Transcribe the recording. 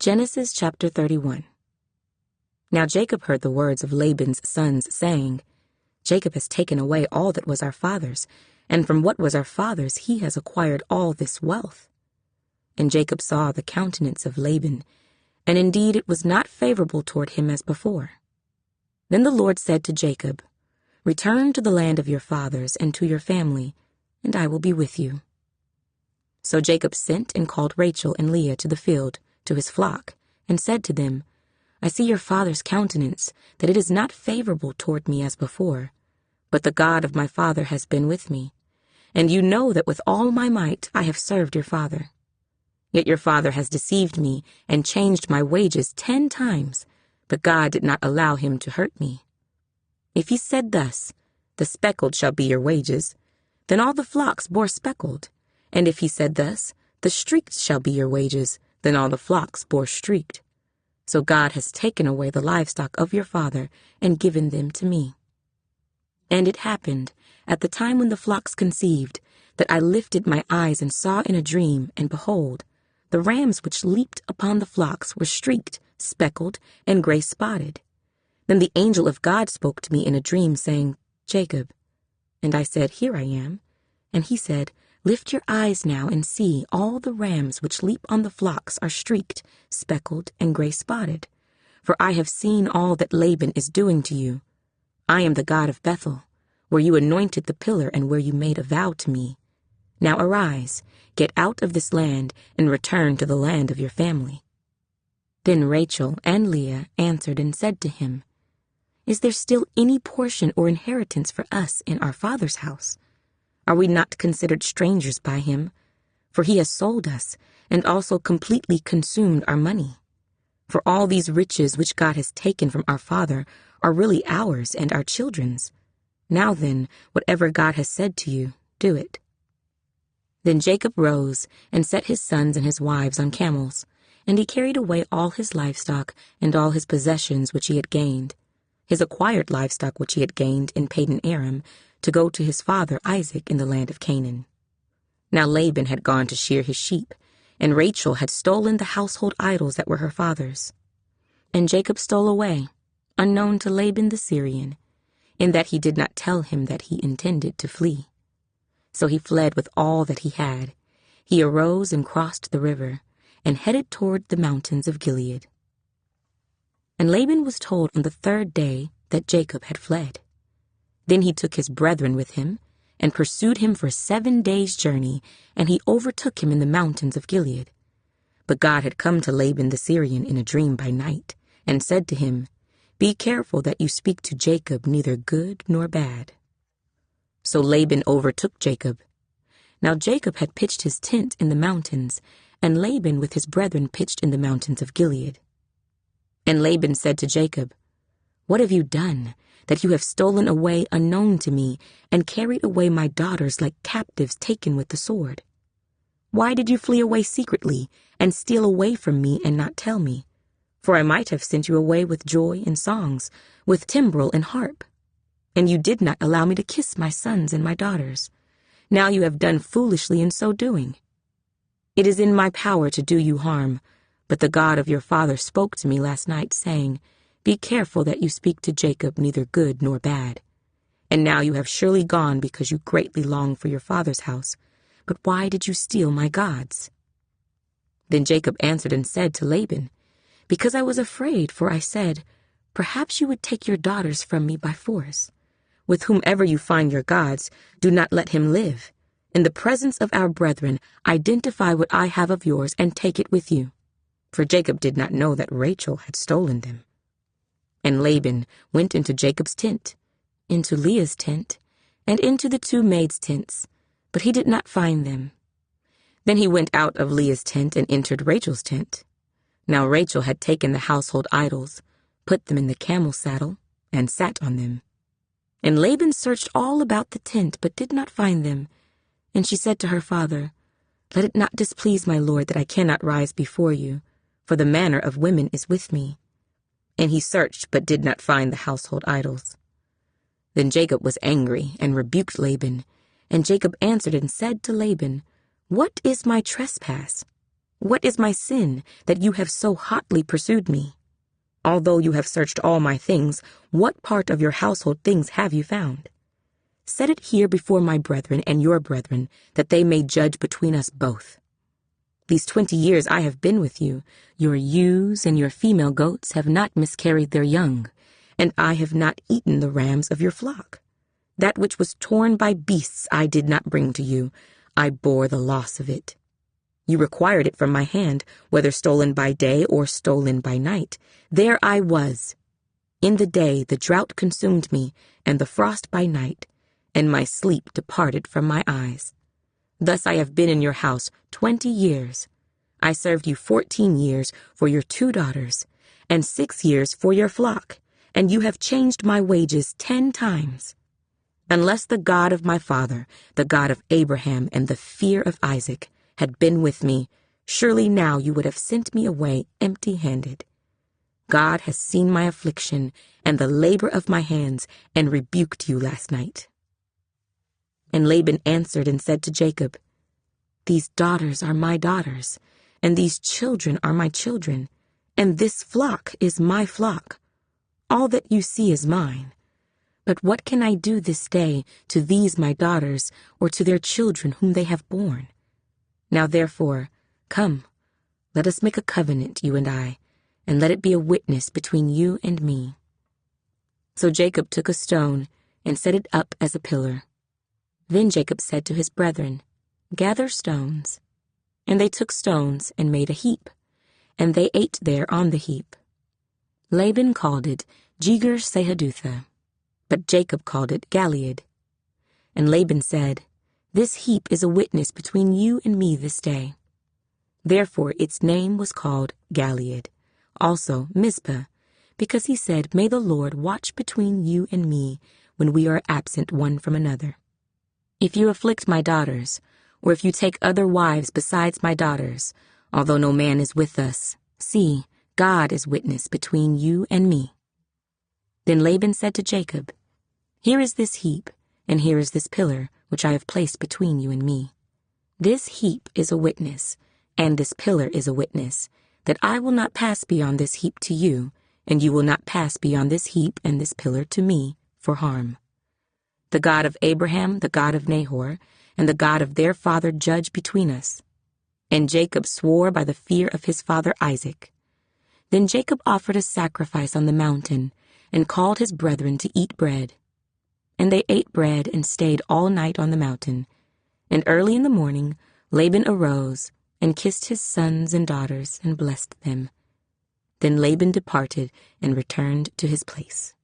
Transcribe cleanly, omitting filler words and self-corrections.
Genesis chapter 31. Now Jacob heard the words of Laban's sons, saying, Jacob has taken away all that was our father's, and from what was our father's he has acquired all this wealth. And Jacob saw the countenance of Laban, and indeed it was not favorable toward him as before. Then the Lord said to Jacob, Return to the land of your fathers and to your family, and I will be with you. So Jacob sent and called Rachel and Leah to the field, to his flock, and said to them, I see your father's countenance, that it is not favorable toward me as before, but the God of my father has been with me, and you know that with all my might I have served your father. Yet your father has deceived me and changed my wages 10 times, but God did not allow him to hurt me. If he said thus, the speckled shall be your wages, then all the flocks bore speckled, and if he said thus, the streaked shall be your wages, then all the flocks bore streaked. So God has taken away the livestock of your father and given them to me. And it happened, at the time when the flocks conceived, that I lifted my eyes and saw in a dream, and behold, the rams which leaped upon the flocks were streaked, speckled, and gray-spotted. Then the angel of God spoke to me in a dream, saying, Jacob. And I said, Here I am. And he said, Lift your eyes now and see, all the rams which leap on the flocks are streaked, speckled, and gray-spotted. For I have seen all that Laban is doing to you. I am the God of Bethel, where you anointed the pillar and where you made a vow to me. Now arise, get out of this land, and return to the land of your family. Then Rachel and Leah answered and said to him, Is there still any portion or inheritance for us in our father's house? Are we not considered strangers by him? For he has sold us, and also completely consumed our money. For all these riches which God has taken from our father are really ours and our children's. Now then, whatever God has said to you, do it. Then Jacob rose and set his sons and his wives on camels, and he carried away all his livestock and all his possessions which he had gained, his acquired livestock which he had gained in Padan Aram, to go to his father Isaac in the land of Canaan. Now Laban had gone to shear his sheep, and Rachel had stolen the household idols that were her father's. And Jacob stole away, unknown to Laban the Syrian, in that he did not tell him that he intended to flee. So he fled with all that he had. He arose and crossed the river, and headed toward the mountains of Gilead. And Laban was told on the 3rd day that Jacob had fled. Then he took his brethren with him, and pursued him for 7 days' journey, and he overtook him in the mountains of Gilead. But God had come to Laban the Syrian in a dream by night, and said to him, Be careful that you speak to Jacob neither good nor bad. So Laban overtook Jacob. Now Jacob had pitched his tent in the mountains, and Laban with his brethren pitched in the mountains of Gilead. And Laban said to Jacob, What have you done, that you have stolen away unknown to me, and carried away my daughters like captives taken with the sword? Why did you flee away secretly, and steal away from me and not tell me? For I might have sent you away with joy and songs, with timbrel and harp. And you did not allow me to kiss my sons and my daughters. Now you have done foolishly in so doing. It is in my power to do you harm, but the God of your father spoke to me last night, saying, Be careful that you speak to Jacob neither good nor bad. And now you have surely gone because you greatly long for your father's house. But why did you steal my gods? Then Jacob answered and said to Laban, Because I was afraid, for I said, Perhaps you would take your daughters from me by force. With whomever you find your gods, do not let him live. In the presence of our brethren, identify what I have of yours and take it with you. For Jacob did not know that Rachel had stolen them. And Laban went into Jacob's tent, into Leah's tent, and into the 2 maids' tents, but he did not find them. Then he went out of Leah's tent and entered Rachel's tent. Now Rachel had taken the household idols, put them in the camel saddle, and sat on them. And Laban searched all about the tent, but did not find them. And she said to her father, Let it not displease my lord that I cannot rise before you, for the manner of women is with me. And he searched, but did not find the household idols. Then Jacob was angry and rebuked Laban. And Jacob answered and said to Laban, What is my trespass? What is my sin that you have so hotly pursued me? Although you have searched all my things, what part of your household things have you found? Set it here before my brethren and your brethren, that they may judge between us both. These 20 years I have been with you. Your ewes and your female goats have not miscarried their young, and I have not eaten the rams of your flock. That which was torn by beasts I did not bring to you. I bore the loss of it. You required it from my hand, whether stolen by day or stolen by night. There I was. In the day the drought consumed me, and the frost by night, and my sleep departed from my eyes. Thus I have been in your house 20 years. I served you 14 years for your 2 daughters, and 6 years for your flock, and you have changed my wages 10 times. Unless the God of my father, the God of Abraham and the fear of Isaac, had been with me, surely now you would have sent me away empty-handed. God has seen my affliction and the labor of my hands, and rebuked you last night. And Laban answered and said to Jacob, These daughters are my daughters, and these children are my children, and this flock is my flock. All that you see is mine. But what can I do this day to these my daughters, or to their children whom they have borne? Now therefore, come, let us make a covenant, you and I, and let it be a witness between you and me. So Jacob took a stone and set it up as a pillar. Then Jacob said to his brethren, Gather stones. And they took stones and made a heap, and they ate there on the heap. Laban called it Jegar-sahadutha, but Jacob called it Galeed. And Laban said, This heap is a witness between you and me this day. Therefore its name was called Galeed, also Mizpah, because he said, May the Lord watch between you and me when we are absent one from another. If you afflict my daughters, or if you take other wives besides my daughters, although no man is with us, see, God is witness between you and me. Then Laban said to Jacob, Here is this heap, and here is this pillar, which I have placed between you and me. This heap is a witness, and this pillar is a witness, that I will not pass beyond this heap to you, and you will not pass beyond this heap and this pillar to me for harm. The God of Abraham, the God of Nahor, and the God of their father judge between us. And Jacob swore by the fear of his father Isaac. Then Jacob offered a sacrifice on the mountain, and called his brethren to eat bread. And they ate bread and stayed all night on the mountain. And early in the morning Laban arose, and kissed his sons and daughters, and blessed them. Then Laban departed and returned to his place.